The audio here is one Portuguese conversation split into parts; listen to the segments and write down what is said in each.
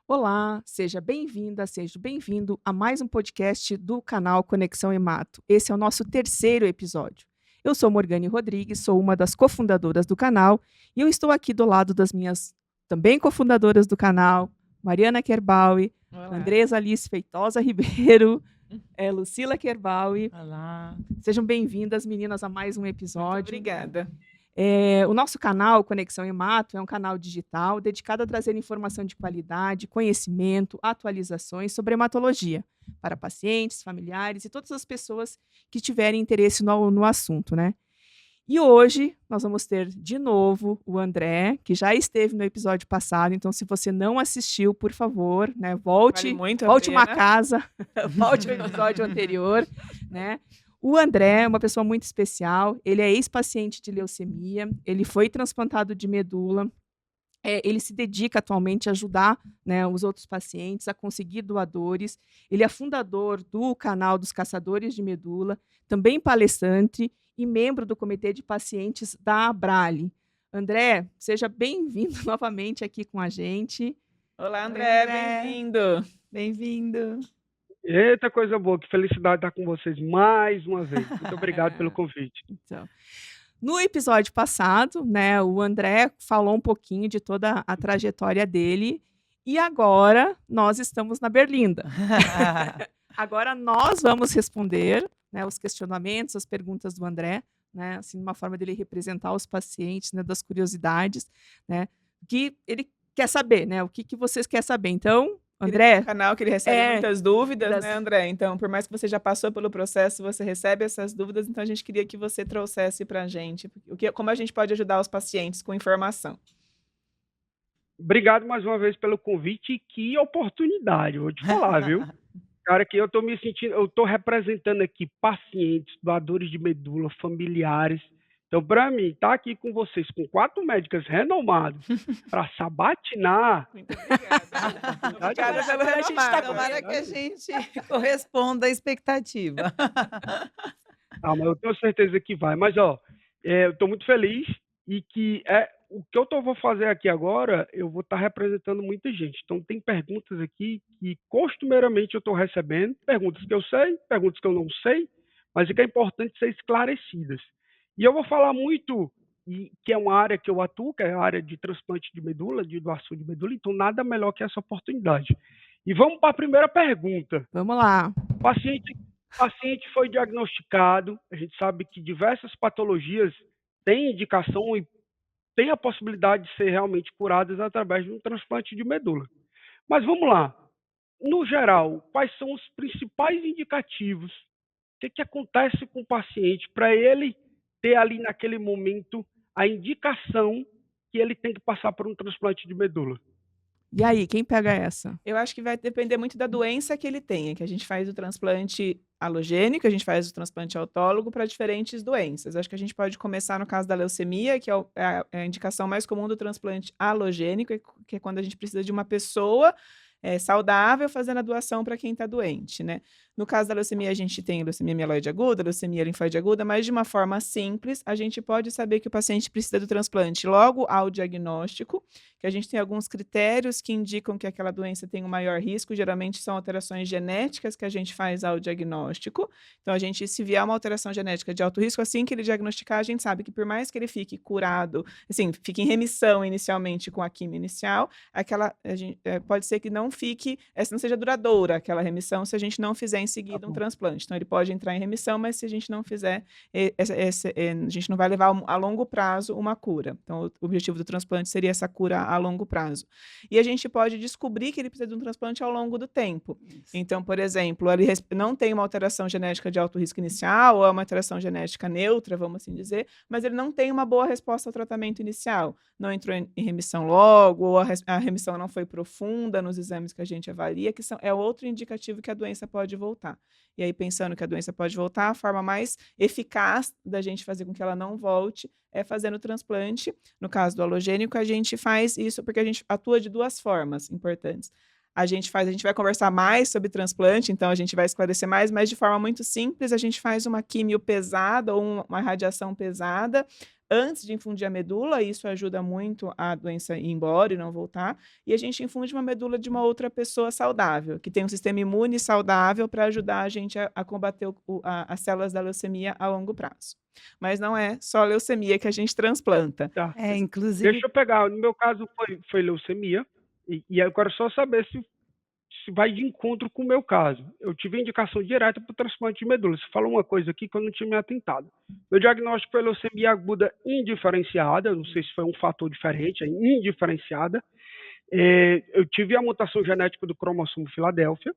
Olá, seja bem-vinda, seja bem-vindo a mais um podcast do canal Conexão Hemato. Esse é o nosso terceiro episódio. Eu sou Morgane Rodrigues, sou uma das cofundadoras do canal e eu estou aqui do lado das minhas também cofundadoras do canal, Mariana Kerbaui, Olá. Andresa Alice Feitosa Ribeiro, Lucila Kerbaui. Olá, Sejam bem-vindas, meninas, a mais um muito episódio. obrigada. O nosso canal, Conexão Hemato, é um canal digital dedicado a trazer informação de qualidade, conhecimento, atualizações sobre hematologia para pacientes, familiares e todas as pessoas que tiverem interesse no assunto, né? E hoje nós vamos ter de novo o André, que já esteve no episódio passado, então se você não assistiu, por favor, né, Vale volte, muito a volte uma pena. casa, volte ao episódio anterior, né? O André é uma pessoa muito especial, ele é ex-paciente de leucemia, ele foi transplantado de medula, ele se dedica atualmente a ajudar, né, os outros pacientes a conseguir doadores. Ele é fundador do canal dos Caçadores de Medula, também palestrante e membro do comitê de pacientes da Abrale. André, seja bem-vindo novamente aqui com a gente. Olá, Oi, André, André, bem-vindo. bem-vindo. Eita, coisa boa, que felicidade estar com vocês mais uma vez. Muito obrigado pelo convite. Então, no episódio passado, né, o André falou um pouquinho de toda a trajetória dele e agora nós estamos na Berlinda. Agora nós vamos responder, né, os questionamentos, as perguntas do André, né, assim, uma forma dele representar os pacientes, né, das curiosidades, né, que ele quer saber, né, o que vocês querem saber. Então, Ele tem um André, canal que ele recebe é, muitas dúvidas, das, né, André? Então, por mais que você já passou pelo processo, você recebe essas dúvidas, então a gente queria que você trouxesse para a gente como a gente pode ajudar os pacientes com informação. Obrigado mais uma vez pelo convite e que oportunidade, vou te falar, viu? Cara, que eu estou me sentindo, eu estou representando aqui pacientes, doadores de medula, familiares. Então, para mim, estar aqui com vocês, com 4 médicas renomadas, para sabatinar, Muito obrigada. oportunidade é Obrigada essa. pelo agora a gente tá renomado. Tomara que a gente corresponda à expectativa. Ah, mas eu tenho certeza que vai. Mas, ó, eu estou muito feliz e que o que vou fazer aqui agora, eu vou estar representando muita gente. Então, tem perguntas aqui que costumeiramente eu estou recebendo, perguntas que eu sei, perguntas que eu não sei, mas que é importante ser esclarecidas. E eu vou falar muito, que é uma área que eu atuo, que é a área de transplante de medula, de doação de medula, então nada melhor que essa oportunidade. E vamos para a primeira pergunta. vamos lá. O paciente foi diagnosticado, a gente sabe que diversas patologias têm indicação e têm a possibilidade de ser realmente curadas através de um transplante de medula. Mas vamos lá. No geral, quais são os principais indicativos? O que acontece com o paciente para ele ter ali naquele momento a indicação que ele tem que passar por um transplante de medula? E aí, quem pega essa? Eu acho que vai depender muito da doença que ele tenha, que a gente faz o transplante alogênico, a gente faz o transplante autólogo para diferentes doenças. Acho que a gente pode começar no caso da leucemia, que é a indicação mais comum do transplante alogênico, que é quando a gente precisa de uma pessoa saudável fazendo a doação para quem está doente, né? No caso da leucemia, a gente tem leucemia mieloide aguda, leucemia linfóide aguda, mas de uma forma simples, a gente pode saber que o paciente precisa do transplante logo ao diagnóstico, que a gente tem alguns critérios que indicam que aquela doença tem um maior risco, geralmente são alterações genéticas que a gente faz ao diagnóstico. Então, a gente, se vier uma alteração genética de alto risco, assim que ele diagnosticar, a gente sabe que por mais que ele fique curado, assim, fique em remissão inicialmente com a quimio inicial, pode ser que não fique, não seja duradoura aquela remissão se a gente não fizer em Tá seguida um bom. transplante. Então, ele pode entrar em remissão, mas se a gente não fizer, a gente não vai levar a longo prazo uma cura. Então, o objetivo do transplante seria essa cura a longo prazo. E a gente pode descobrir que ele precisa de um transplante ao longo do tempo. Então, por exemplo, ele não tem uma alteração genética de alto risco inicial, ou é uma alteração genética neutra, vamos assim dizer, mas ele não tem uma boa resposta ao tratamento inicial. Não entrou em remissão logo, ou a remissão não foi profunda nos exames que a gente avalia, é outro indicativo que a doença pode voltar. E aí, pensando que a doença pode voltar, a forma mais eficaz da gente fazer com que ela não volte é fazendo o transplante. No caso do halogênico, a gente faz isso porque a gente atua de 2 formas importantes. A gente vai conversar mais sobre transplante, então a gente vai esclarecer mais, mas de forma muito simples, a gente faz uma quimio pesada ou uma radiação pesada antes de infundir a medula, isso ajuda muito a doença ir embora e não voltar, e a gente infunde uma medula de uma outra pessoa saudável, que tem um sistema imune saudável para ajudar a gente a combater as células da leucemia a longo prazo. Mas não é só a leucemia que a gente transplanta. Tá. Inclusive, Deixa eu pegar, no meu caso foi leucemia, e eu quero só saber se vai de encontro com o meu caso. Eu tive indicação direta para o transplante de medula. Você falou uma coisa aqui que eu não tinha me atentado. Meu diagnóstico foi leucemia aguda indiferenciada, eu não sei se foi um fator diferente, é indiferenciada. Eu tive a mutação genética do cromossomo Filadélfia,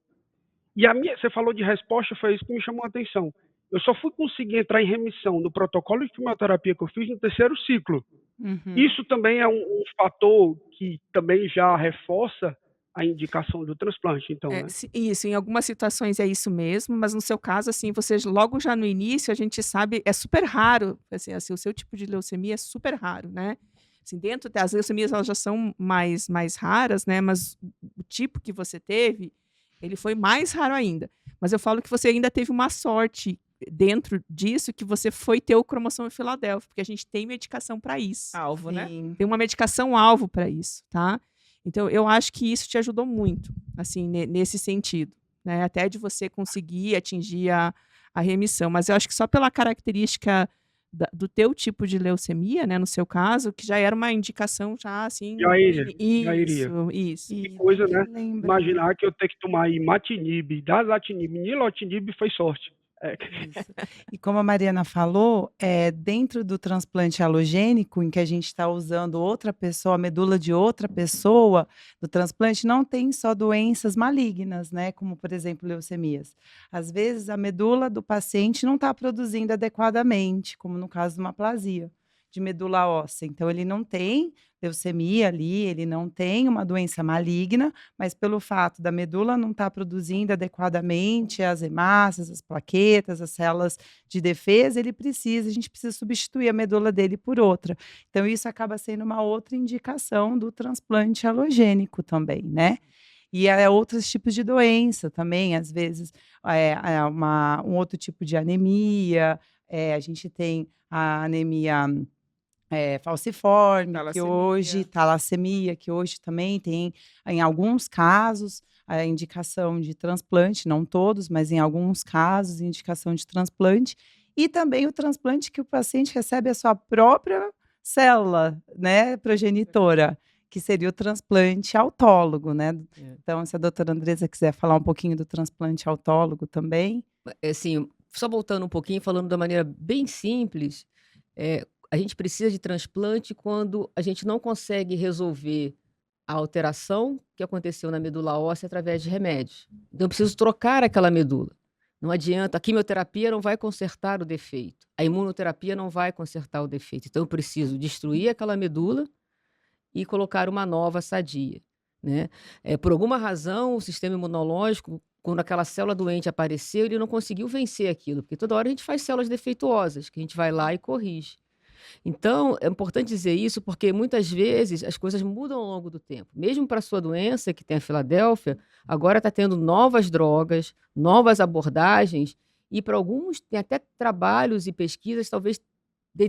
e você falou de resposta, foi isso que me chamou a atenção. Eu só fui conseguir entrar em remissão no protocolo de quimioterapia que eu fiz no 3º ciclo. Isso também é um fator que também já reforça a indicação do transplante, então, né? Isso, em algumas situações é isso mesmo, mas no seu caso, assim, você logo já no início, a gente sabe, é super raro, assim, o seu tipo de leucemia é super raro, né? Assim, dentro das leucemias, elas já são mais raras, né? Mas o tipo que você teve, ele foi mais raro ainda. Mas eu falo que você ainda teve uma sorte dentro disso, que você foi ter o cromossomo Filadélfia, porque a gente tem medicação para isso. Alvo, né? Tem uma medicação alvo para isso, tá? Então, eu acho que isso te ajudou muito, assim, nesse sentido, né? Até de você conseguir atingir a remissão. Mas eu acho que só pela característica do teu tipo de leucemia, né, no seu caso, que já era uma indicação já, assim... Já iria. Isso. Que coisa, né? lembra. Imaginar que eu tenho que tomar imatinib, dasatinib, nilotinib foi sorte. Isso. E como a Mariana falou, dentro do transplante alogênico, em que a gente está usando outra pessoa, a medula de outra pessoa, do transplante não tem só doenças malignas, né? Como, por exemplo, leucemias. Às vezes, a medula do paciente não está produzindo adequadamente, como no caso de uma aplasia de medula óssea. Então, ele não tem leucemia ali, ele não tem uma doença maligna, mas pelo fato da medula não estar produzindo adequadamente as hemácias, as plaquetas, as células de defesa, a gente precisa substituir a medula dele por outra. Então, isso acaba sendo uma outra indicação do transplante alogênico também, né? E outros tipos de doença também, às vezes, um outro tipo de anemia, a gente tem a anemia falciforme, talassemia, que hoje também tem, em alguns casos, a indicação de transplante, não todos, mas em alguns casos, indicação de transplante, e também o transplante que o paciente recebe a sua própria célula, né, progenitora, que seria o transplante autólogo, né? Então, se a doutora Andresa quiser falar um pouquinho do transplante autólogo também. Assim, só voltando um pouquinho, falando da maneira bem simples, a gente precisa de transplante quando a gente não consegue resolver a alteração que aconteceu na medula óssea através de remédios. Então, eu preciso trocar aquela medula. Não adianta, a quimioterapia não vai consertar o defeito, a imunoterapia não vai consertar o defeito. Então, eu preciso destruir aquela medula e colocar uma nova sadia, né? Por alguma razão, o sistema imunológico, quando aquela célula doente apareceu, ele não conseguiu vencer aquilo, porque toda hora a gente faz células defeituosas, que a gente vai lá e corrige. Então, é importante dizer isso porque muitas vezes as coisas mudam ao longo do tempo. Mesmo para a sua doença, que tem a Filadélfia, agora está tendo novas drogas, novas abordagens, e para alguns tem até trabalhos e pesquisas, talvez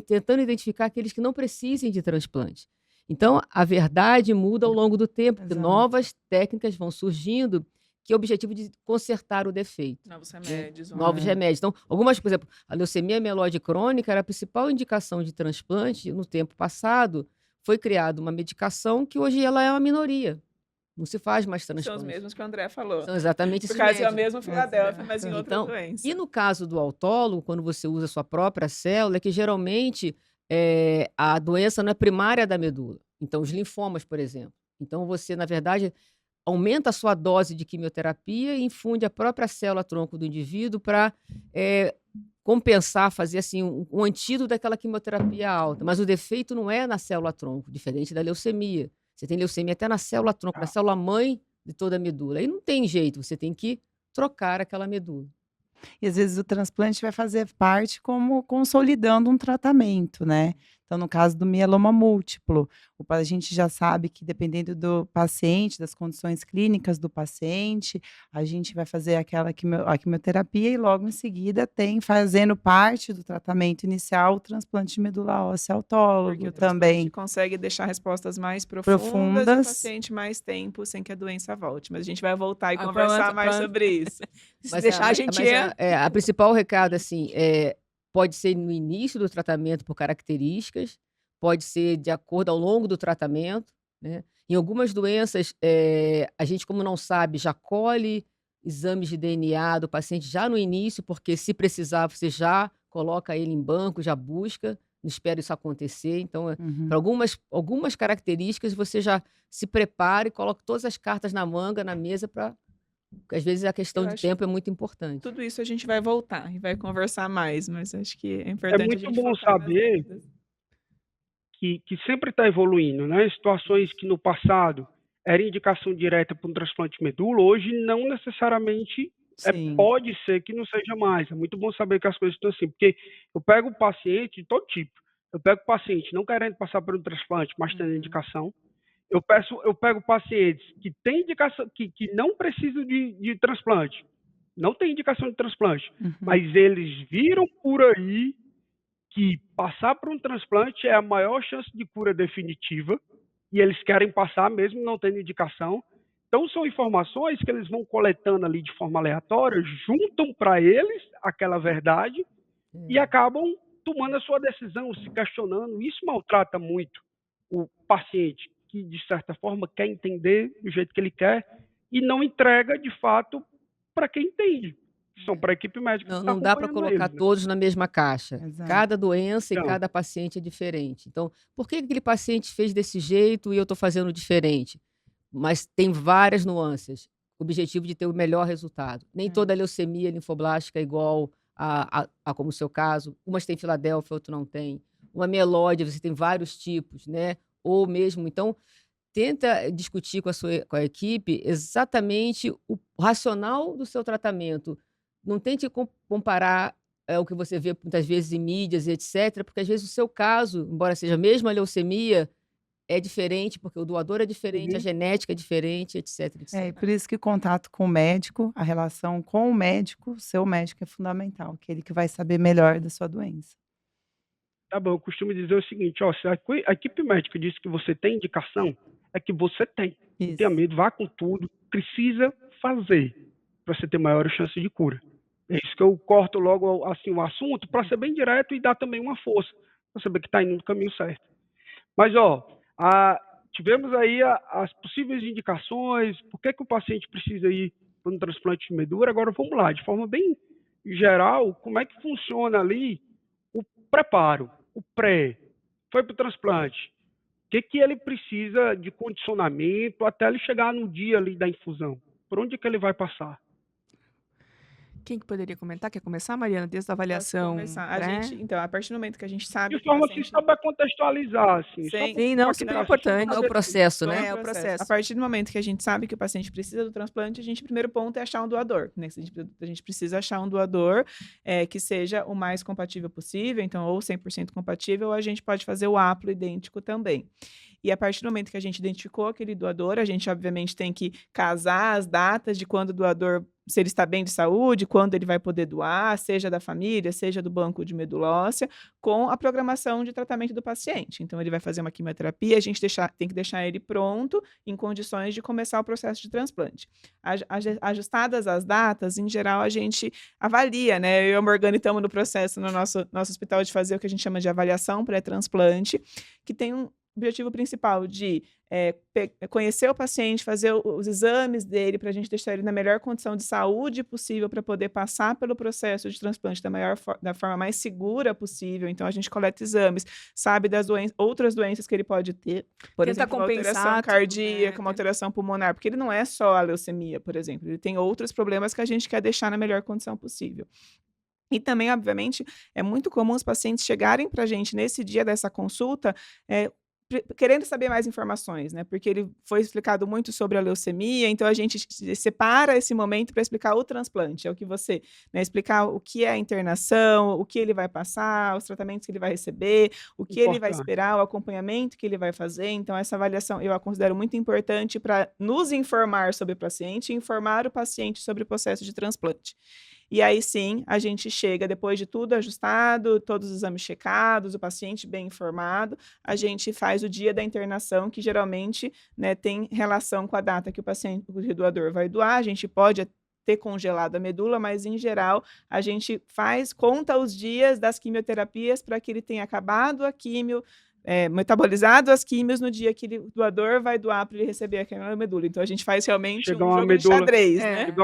tentando identificar aqueles que não precisem de transplante. Então, a verdade muda ao longo do tempo, porque novas técnicas vão surgindo, que é o objetivo de consertar o defeito. Novos remédios. Novos remédios. Então, algumas, por exemplo, a leucemia mieloide crônica era a principal indicação de transplante no tempo passado. Foi criada uma medicação que hoje ela é uma minoria. Não se faz mais transplante. São os mesmos que o André falou. São exatamente esses Por causa é o médicos. mesmo Filadélfia, mas em outra doença. E no caso do autólogo, quando você usa a sua própria célula, é que geralmente a doença não é primária da medula. Então, os linfomas, por exemplo. Então, você, na verdade, aumenta a sua dose de quimioterapia e infunde a própria célula-tronco do indivíduo para compensar, fazer assim, um antídoto daquela quimioterapia alta. Mas o defeito não é na célula-tronco, diferente da leucemia. Você tem leucemia até na célula-tronco, na célula-mãe de toda a medula. Aí não tem jeito, você tem que trocar aquela medula. E às vezes o transplante vai fazer parte como consolidando um tratamento, né? Então, no caso do mieloma múltiplo, a gente já sabe que dependendo do paciente, das condições clínicas do paciente, a gente vai fazer a quimioterapia e logo em seguida tem, fazendo parte do tratamento inicial, o transplante de medula óssea Porque autólogo o transplante também, consegue deixar respostas mais profundas e o profundas. paciente mais tempo sem que a doença volte. Mas a gente vai voltar e Ah, conversar pronto, mais pronto. sobre isso. Se Mas, deixar, a gente a principal recado, assim, pode ser no início do tratamento por características, pode ser de acordo ao longo do tratamento, né? Em algumas doenças, a gente, como não sabe, já colhe exames de DNA do paciente já no início, porque se precisar, você já coloca ele em banco, já busca, não espera isso acontecer. Então, Uhum. para algumas características, você já se prepara e coloca todas as cartas na manga, na mesa, porque às vezes a questão Eu de acho tempo é muito importante. Tudo isso a gente vai voltar e vai conversar mais, mas acho que é É importante a muito gente bom focar nas saber dúvidas. que sempre está evoluindo, né? Situações que no passado era indicação direta para um transplante de medula, hoje não necessariamente Sim. pode ser que não seja mais. É muito bom saber que as coisas estão assim, porque eu pego paciente de todo tipo. Eu pego paciente não querendo passar por um transplante, mas tendo indicação. Eu pego pacientes que têm indicação, que não precisam de transplante, não tem indicação de transplante, Uhum. mas eles viram por aí que passar por um transplante é a maior chance de cura definitiva e eles querem passar mesmo não tendo indicação. Então são informações que eles vão coletando ali de forma aleatória, juntam para eles aquela verdade e acabam tomando a sua decisão, se questionando. Isso maltrata muito o paciente que, de certa forma, quer entender do jeito que ele quer e não entrega, de fato, para quem entende. São para a equipe médica que está Não dá para acompanhando colocar eles. Né? todos na mesma caixa. Exato. Cada doença e Não. cada paciente é diferente. Então, por que aquele paciente fez desse jeito e eu estou fazendo diferente? Mas tem várias nuances. O objetivo de ter o melhor resultado. Nem toda leucemia linfoblástica é igual a como o seu caso. Umas têm Filadélfia, outras não tem. Uma mieloide, você tem vários tipos, né? Ou mesmo, então, tenta discutir com a equipe exatamente o racional do seu tratamento. Não tente comparar o que você vê muitas vezes em mídias e etc., porque às vezes o seu caso, embora seja a mesma leucemia, é diferente, porque o doador é diferente, a genética é diferente, etc, E etc. por isso que o contato com o médico, a relação com o médico, seu médico é fundamental, aquele que vai saber melhor da sua doença. Tá bom, eu costumo dizer o seguinte, ó, se a equipe médica diz que você tem indicação, é que você tem. Não tenha medo, vá com tudo, precisa fazer para você ter maior chance de cura. É isso que eu corto logo assim o assunto para ser bem direto e dar também uma força, para saber que está indo no caminho certo. Mas, ó, tivemos aí as possíveis indicações, por que o paciente precisa ir para um transplante de medula. Agora vamos lá, de forma bem geral, como é que funciona ali o preparo, o pré, foi para o transplante. O que ele precisa de condicionamento até ele chegar no dia ali da infusão? Por onde que ele vai passar? Quem que poderia comentar? Quer começar, Mariana? Desde a Posso avaliação, começar. né? Então, a partir do momento que a gente sabe De que o forma assim, paciente só para contextualizar, assim. Sim, não, super importante. É o processo, né? É o processo. A partir do momento que a gente sabe que o paciente precisa do transplante, o primeiro ponto é achar um doador, né? A gente precisa achar um doador que seja o mais compatível possível, então, ou 100% compatível, ou a gente pode fazer o haplo idêntico também. E a partir do momento que a gente identificou aquele doador, a gente obviamente tem que casar as datas de quando o doador, se ele está bem de saúde, quando ele vai poder doar, seja da família, seja do banco de medula óssea, com a programação de tratamento do paciente. Então, ele vai fazer uma quimioterapia, a gente tem que deixar ele pronto, em condições de começar o processo de transplante. Ajustadas as datas, em geral, a gente avalia, né? Eu e a Morgana estamos no processo no nosso hospital de fazer o que a gente chama de avaliação pré-transplante, que tem um objetivo principal de conhecer o paciente, fazer os exames dele para a gente deixar ele na melhor condição de saúde possível para poder passar pelo processo de transplante da forma mais segura possível. Então, a gente coleta exames, sabe das outras doenças que ele pode ter, por exemplo, uma alteração cardíaca, uma alteração pulmonar, porque ele não é só a leucemia, por exemplo, ele tem outros problemas que a gente quer deixar na melhor condição possível. E também, obviamente, é muito comum os pacientes chegarem para a gente nesse dia dessa consulta querendo saber mais informações, né? Porque ele foi explicado muito sobre a leucemia, então a gente separa esse momento para explicar o transplante. É o que você, né, explicar o que é a internação, o que ele vai passar, os tratamentos que ele vai receber, o que ele vai Importante. esperar, o acompanhamento que ele vai fazer. Então, essa avaliação eu a considero muito importante para nos informar sobre o paciente e informar o paciente sobre o processo de transplante. E aí sim, a gente chega, depois de tudo ajustado, todos os exames checados, o paciente bem informado, a gente faz o dia da internação, que geralmente, né, tem relação com a data que o doador vai doar. A gente pode ter congelado a medula, mas em geral a gente conta os dias das quimioterapias para que ele tenha acabado a quimio, metabolizado as químios no dia que o doador vai doar para ele receber aquela medula. Então a gente faz realmente Chegar um uma jogo de medula, xadrez, É. né?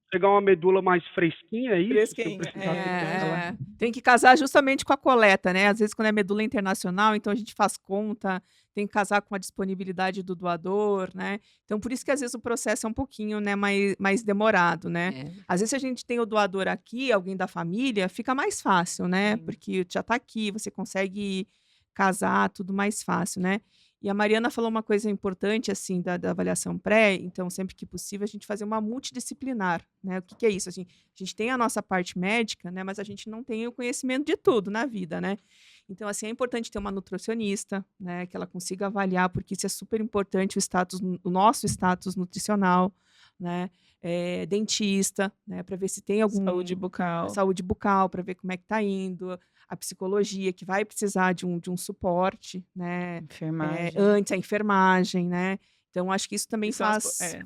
chegar uma medula mais fresquinha, é isso? Se eu Fresquinha, precisar ter ela. Tem que casar justamente com a coleta, né? Às vezes, quando é medula internacional, então a gente faz conta, tem que casar com a disponibilidade do doador, né? Então, por isso que às vezes o processo é um pouquinho, né, mais demorado, né? É. Às vezes, se a gente tem o doador aqui, alguém da família, fica mais fácil, né? Sim. Porque já está aqui, você consegue casar, tudo mais fácil, né? E a Mariana falou uma coisa importante, assim, da avaliação pré, então, sempre que possível, a gente fazer uma multidisciplinar, né? O que é isso? Assim, a gente tem a nossa parte médica, né? Mas a gente não tem o conhecimento de tudo na vida, né? Então, assim, é importante ter uma nutricionista, né? Que ela consiga avaliar, porque isso é super importante, o nosso status nutricional, né? Dentista, né? Para ver se tem algum... Saúde bucal. Para ver como é que tá indo. A psicologia, que vai precisar de um suporte, né? Enfermagem. Antes, a enfermagem, né? Então, acho que isso também Isso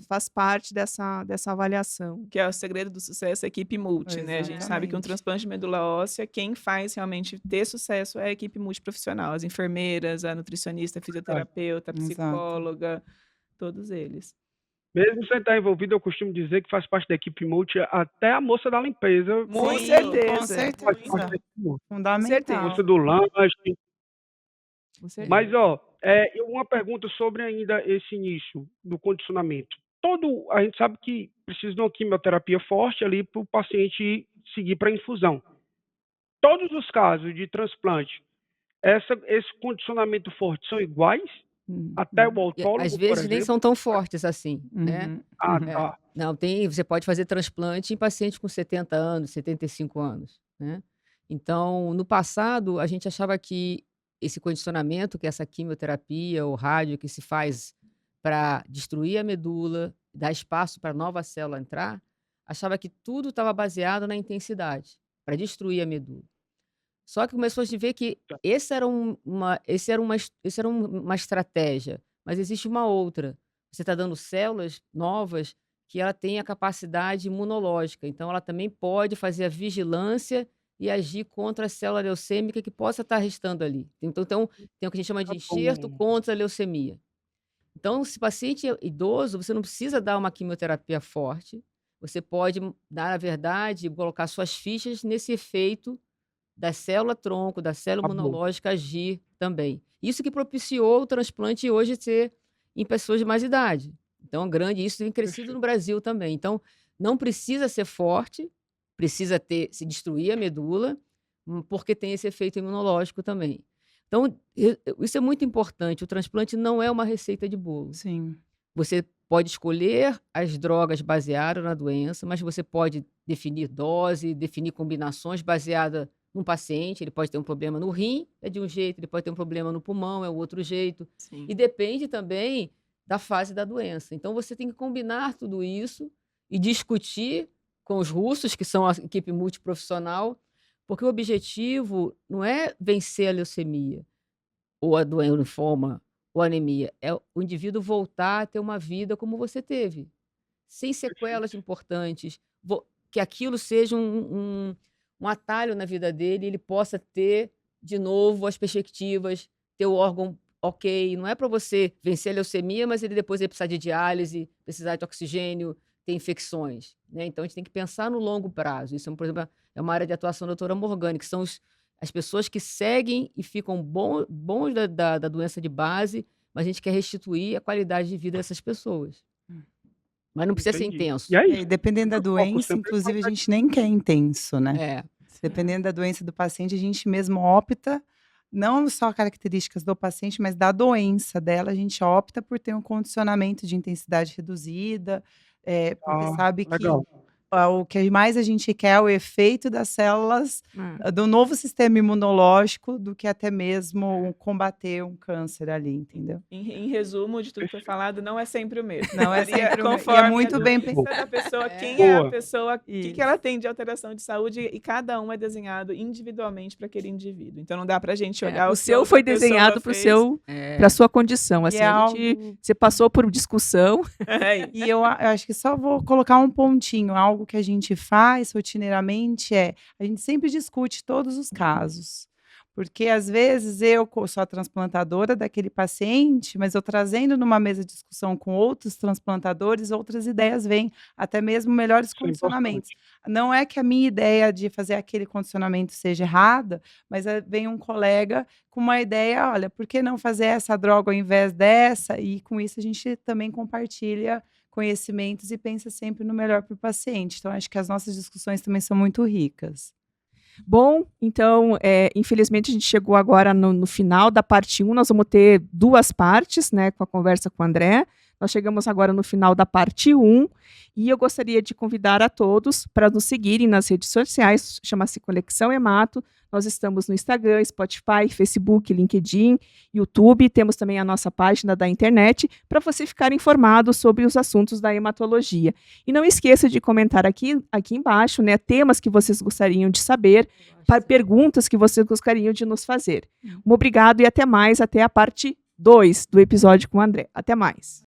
faz parte dessa avaliação. Que é o segredo do sucesso, a equipe multi, né? A gente sabe que um Exatamente. transplante de medula óssea, quem faz realmente ter sucesso é a equipe multiprofissional, as enfermeiras, a nutricionista, a fisioterapeuta, a Exato. psicóloga, todos eles. Mesmo sem estar envolvido, eu costumo dizer que faz parte da equipe multi, até a moça da limpeza Com Sim, certeza. Com certeza. faz parte da equipe multi. Fundamental. Moça do lanche. Com certeza. Mas, uma pergunta sobre ainda esse início do condicionamento. A gente sabe que precisa de uma quimioterapia forte ali para o paciente seguir para infusão. Todos os casos de transplante, esse condicionamento forte são iguais? Até o E, autólogo, às por vezes nem exemplo? são tão fortes assim, né? Uhum. Ah, Uhum. tá. Não, você pode fazer transplante em pacientes com 70 anos, 75 anos, né? Então, no passado, a gente achava que esse condicionamento, que é essa quimioterapia ou rádio que se faz para destruir a medula, dar espaço para a nova célula entrar, achava que tudo estava baseado na intensidade, para destruir a medula. Só que começou a se ver que esse era uma estratégia, mas existe uma outra. Você está dando células novas que ela tem a capacidade imunológica, então ela também pode fazer a vigilância e agir contra a célula leucêmica que possa estar restando ali. Então tem o que a gente chama de Tá enxerto bom. contra a leucemia. Então, se o paciente é idoso, você não precisa dar uma quimioterapia forte, você pode dar, na verdade, colocar suas fichas nesse efeito da célula-tronco, da célula Tá bom. imunológica agir também. Isso que propiciou o transplante hoje ser em pessoas de mais idade. Então, isso tem crescido Perfeito. no Brasil também. Então, não precisa ser forte, precisa se destruir a medula, porque tem esse efeito imunológico também. Então, isso é muito importante. O transplante não é uma receita de bolo. Sim. Você pode escolher as drogas baseadas na doença, mas você pode definir dose, definir combinações baseadas num paciente. Ele pode ter um problema no rim, é de um jeito, ele pode ter um problema no pulmão, é o outro jeito. Sim. E depende também da fase da doença. Então, você tem que combinar tudo isso e discutir com os russos, que são a equipe multiprofissional, porque o objetivo não é vencer a leucemia, ou a doença, o linfoma, ou a anemia. É o indivíduo voltar a ter uma vida como você teve, sem sequelas importantes, que aquilo seja um atalho na vida dele, ele possa ter de novo as perspectivas, ter o órgão ok. Não é para você vencer a leucemia, mas ele depois vai precisar de diálise, precisar de oxigênio, ter infecções, né? Então a gente tem que pensar no longo prazo. Isso, por exemplo, é uma área de atuação da doutora Morgane, que são as pessoas que seguem e ficam bons da doença de base, mas a gente quer restituir a qualidade de vida dessas pessoas. Mas não precisa ser Entendi. intenso. E é E isso. dependendo da O foco doença, sempre é inclusive, a qualidade. gente nem quer intenso, né? É. Dependendo da doença do paciente, a gente mesmo opta não só características do paciente, mas da doença dela, a gente opta por ter um condicionamento de intensidade reduzida, porque Ah, sabe que legal. o que mais a gente quer é o efeito das células É. do novo sistema imunológico do que até mesmo combater um câncer ali, entendeu? Em resumo de tudo que foi falado, não é sempre o mesmo. Não é Varia sempre o mesmo. E é conforme muito a bem doença pensado. da pessoa, quem é a Boa. pessoa, o que Isso. ela tem de alteração de saúde, e cada um é desenhado individualmente para aquele indivíduo. Então não dá pra gente olhar O que seu outra foi pessoa desenhado fez. para sua condição. E Assim, é a gente, algo. você passou por discussão. É, E eu acho que só vou colocar um pontinho. Algo que a gente faz rotineiramente a gente sempre discute todos os casos. Porque às vezes eu sou a transplantadora daquele paciente, mas eu trazendo numa mesa de discussão com outros transplantadores, outras ideias vêm, até mesmo melhores Isso é condicionamentos. importante. Não é que a minha ideia de fazer aquele condicionamento seja errada, mas vem um colega com uma ideia, olha, por que não fazer essa droga ao invés dessa? E com isso a gente também compartilha conhecimentos e pensa sempre no melhor para o paciente. Então, acho que as nossas discussões também são muito ricas. Bom, então, infelizmente a gente chegou agora no final da parte 1, nós vamos ter 2 partes, né, com a conversa com o André. Nós chegamos agora no final da parte 1 e eu gostaria de convidar a todos para nos seguirem nas redes sociais, chama-se Conexão Hemato. Nós estamos no Instagram, Spotify, Facebook, LinkedIn, YouTube. Temos também a nossa página da internet para você ficar informado sobre os assuntos da hematologia. E não esqueça de comentar aqui embaixo, né, temas que vocês gostariam de saber, perguntas que vocês gostariam de nos fazer. Um obrigado e até mais, até a parte 2 do episódio com o André. Até mais.